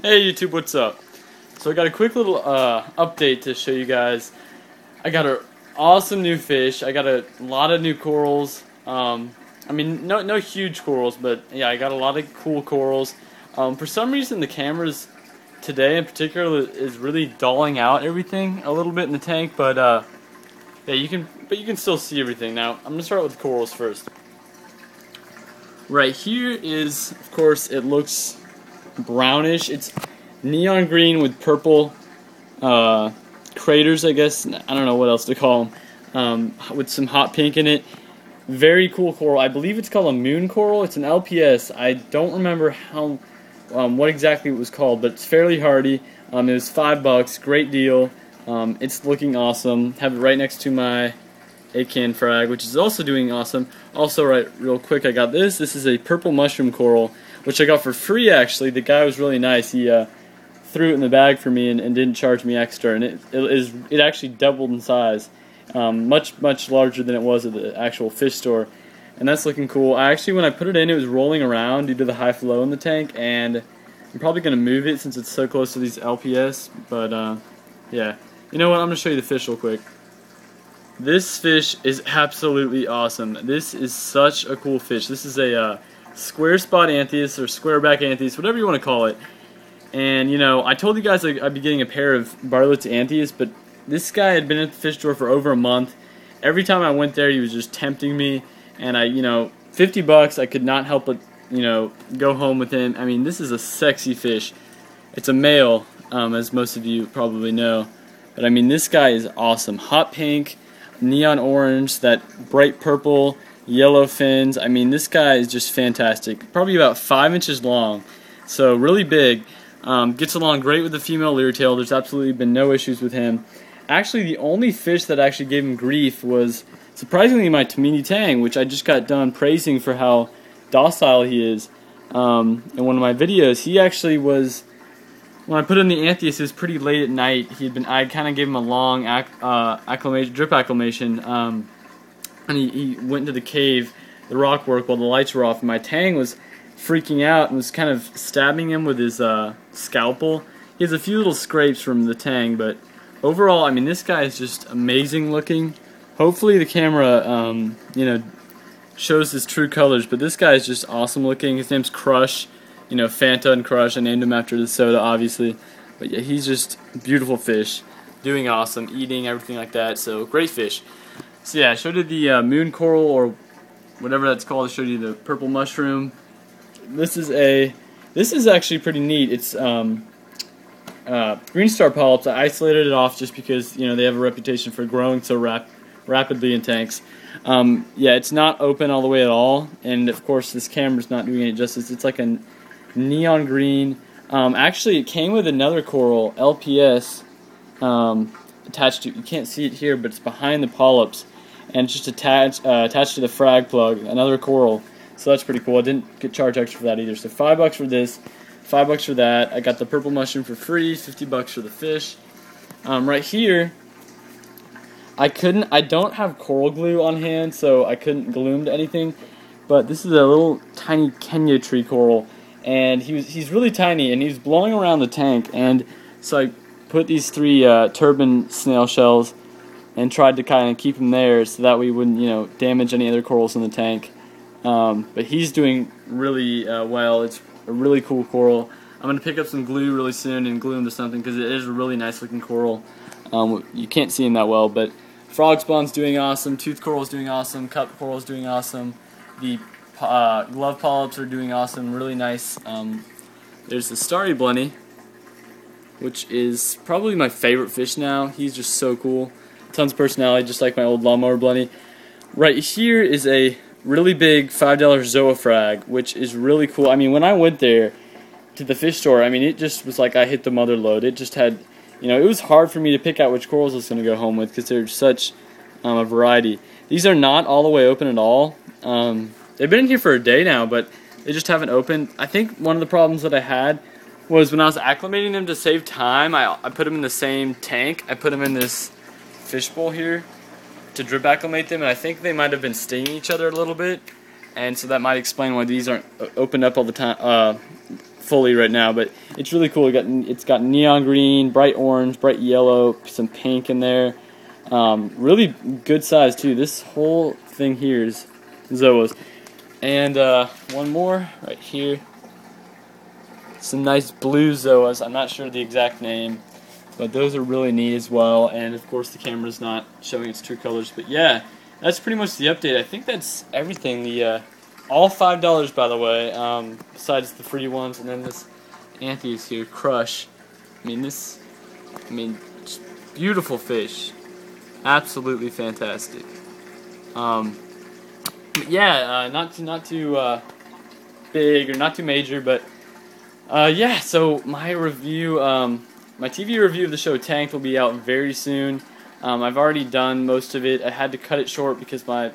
Hey YouTube, what's up? So I got a quick little update to show you guys. I got an awesome new fish. I got a lot of new corals. I mean, no huge corals, but yeah, I got a lot of cool corals. For some reason, the cameras today in particular is really dulling out everything a little bit in the tank, but yeah, you can still see everything. Now I'm gonna start with the corals first. Right here is, of course, it looks brownish. It's neon green with purple craters, I guess. I don't know what else to call them. With some hot pink in it. Very cool coral. I believe it's called a moon coral. It's an LPS. I don't remember how what exactly it was called, but it's fairly hardy. It was $5. Great deal. It's looking awesome. Have it right next to my acan frag, which is also doing awesome. Also, right, real quick, I got this. This is a purple mushroom coral, which I got for free, actually. The guy was really nice. He threw it in the bag for me and didn't charge me extra, and it actually doubled in size. Much larger than it was at the actual fish store, and that's looking cool. When I put it in, it was rolling around due to the high flow in the tank, and I'm probably going to move it since it's so close to these LPS, but yeah. You know what, I'm going to show you the fish real quick. This fish is absolutely awesome. This is such a cool fish. This is a square spot anthias, or square back anthias, whatever you want to call it. And you know, I told you guys I'd be getting a pair of Bartlett's anthias, but this guy had been at the fish store for over a month. Every time I went there, he was just tempting me, and $50, I could not help but, go home with him. I mean, this is a sexy fish. It's a male, as most of you probably know. But I mean, this guy is awesome. Hot pink, neon orange, that bright purple, yellow fins. I mean, this guy is just fantastic. Probably about 5 inches long, so really big. Gets along great with the female leertail. There's absolutely been no issues with him. Actually, the only fish that actually gave him grief was, surprisingly, my Tamini tang, which I just got done praising for how docile he is in one of my videos. He actually was, when I put in the anthias, it was pretty late at night. I kind of gave him a long drip acclimation, and he went into the cave, the rock work, while the lights were off. And my tang was freaking out and was kind of stabbing him with his scalpel. He has a few little scrapes from the tang, but overall, I mean, this guy is just amazing looking. Hopefully the camera, shows his true colors, but this guy is just awesome looking. His name's Crush, Fanta and Crush. I named him after the soda, obviously. But yeah, he's just a beautiful fish, doing awesome, eating, everything like that. So, great fish. So yeah, I showed you the moon coral, or whatever that's called. I showed you the purple mushroom. This is actually pretty neat. It's green star polyps. I isolated it off just because they have a reputation for growing so rapidly in tanks. Yeah, it's not open all the way at all, and of course this camera's not doing it justice. It's like a neon green. Actually, it came with another coral, LPS, attached to. You can't see it here, but it's behind the polyps, and it's just attached to the frag plug. Another coral. So that's pretty cool. I didn't get charged extra for that either. So $5 for this, $5 for that. I got the purple mushroom for free, $50 for the fish. Right here, I don't have coral glue on hand, so I couldn't glue him to anything. But this is a little tiny Kenya tree coral, and he's really tiny, and he's blowing around the tank. And so I put these 3 turban snail shells and tried to kind of keep him there, so that we wouldn't damage any other corals in the tank. But he's doing really well. It's a really cool coral. I'm going to pick up some glue really soon and glue him to something because it is a really nice looking coral. You can't see him that well, but frog spawn's doing awesome, tooth coral's doing awesome, cup coral's doing awesome, the glove polyps are doing awesome, really nice. There's the starry blenny, which is probably my favorite fish now. He's just so cool. Tons of personality, just like my old lawnmower blenny. Right here is a really big $5 Zoa frag, which is really cool. I mean, when I went there to the fish store, I mean, it just was like I hit the mother lode. It just had, it was hard for me to pick out which corals I was going to go home with because there's such a variety. These are not all the way open at all. They've been in here for a day now, but they just haven't opened. I think one of the problems that I had was when I was acclimating them to save time, I put them in the same tank. I put them in this fishbowl here to drip acclimate them, and I think they might have been stinging each other a little bit, and so that might explain why these aren't opened up all the time fully right now, but it's really cool. It's got neon green, bright orange, bright yellow, some pink in there. Really good size too. This whole thing here is zoas. And one more right here. Some nice blue zoas. I'm not sure the exact name, but those are really neat as well. And of course the camera's not showing its true colors. But yeah, that's pretty much the update. I think that's everything. The all $5 by the way, besides the free ones, and then this anthias here, Crush. I mean just beautiful fish. Absolutely fantastic. But yeah, not too big or not too major, but yeah. So my review, my TV review of the show Tanked will be out very soon. I've already done most of it. I had to cut it short because my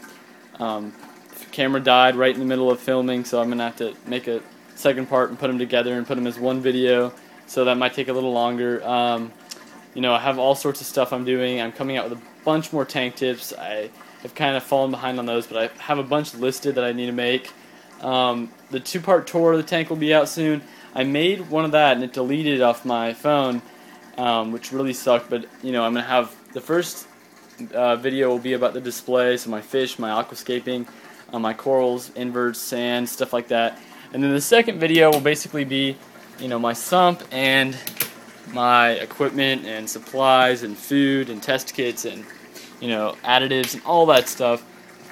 camera died right in the middle of filming, so I'm gonna have to make a second part and put them together and put them as one video. So that might take a little longer. You know, I have all sorts of stuff I'm doing. I'm coming out with a bunch more tank tips. I have kind of fallen behind on those, but I have a bunch listed that I need to make. The two-part tour of the tank will be out soon. I made one of that and it deleted off my phone, which really sucked. But you know, I'm gonna have the first video will be about the display, so my fish, my aquascaping, my corals, inverts, sand, stuff like that. And then the second video will basically be, you know, my sump and my equipment and supplies and food and test kits and, you know, additives and all that stuff.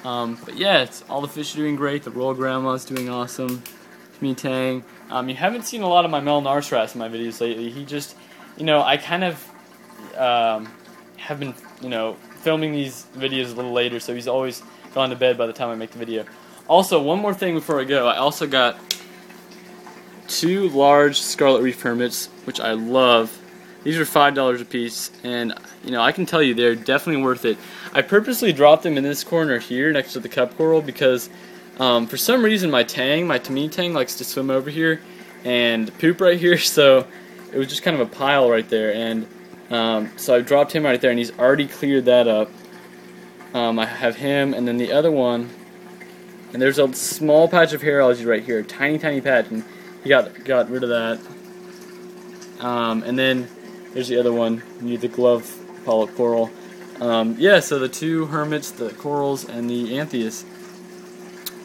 But yeah, all the fish are doing great. The royal grandma's doing awesome. Me Tang. You haven't seen a lot of my Mel Narsrath in my videos lately. He just, you know, I kind of have been, you know, filming these videos a little later, so he's always gone to bed by the time I make the video. Also, one more thing before I go. I also got 2 large scarlet reef hermits, which I love. These are $5 a piece, and you know, I can tell you they're definitely worth it. I purposely dropped them in this corner here next to the cup coral because for some reason my Tamini tang likes to swim over here and poop right here, so it was just kind of a pile right there, and so I dropped him right there, and he's already cleared that up. I have him, and then the other one, and there's a small patch of hair algae right here, tiny patch, and he got rid of that. And then there's the other one, the glove polyp coral. Yeah, so the 2 hermits, the corals, and the anthias,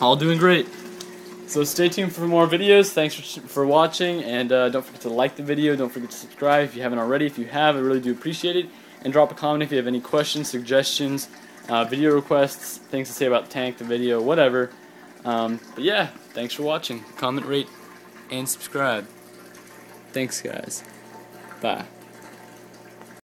all doing great. So stay tuned for more videos. Thanks for watching, and don't forget to like the video. Don't forget to subscribe if you haven't already. If you have, I really do appreciate it. And drop a comment if you have any questions, suggestions, video requests, things to say about the tank, the video, whatever. But yeah, thanks for watching. Comment, rate, and subscribe. Thanks, guys. Bye.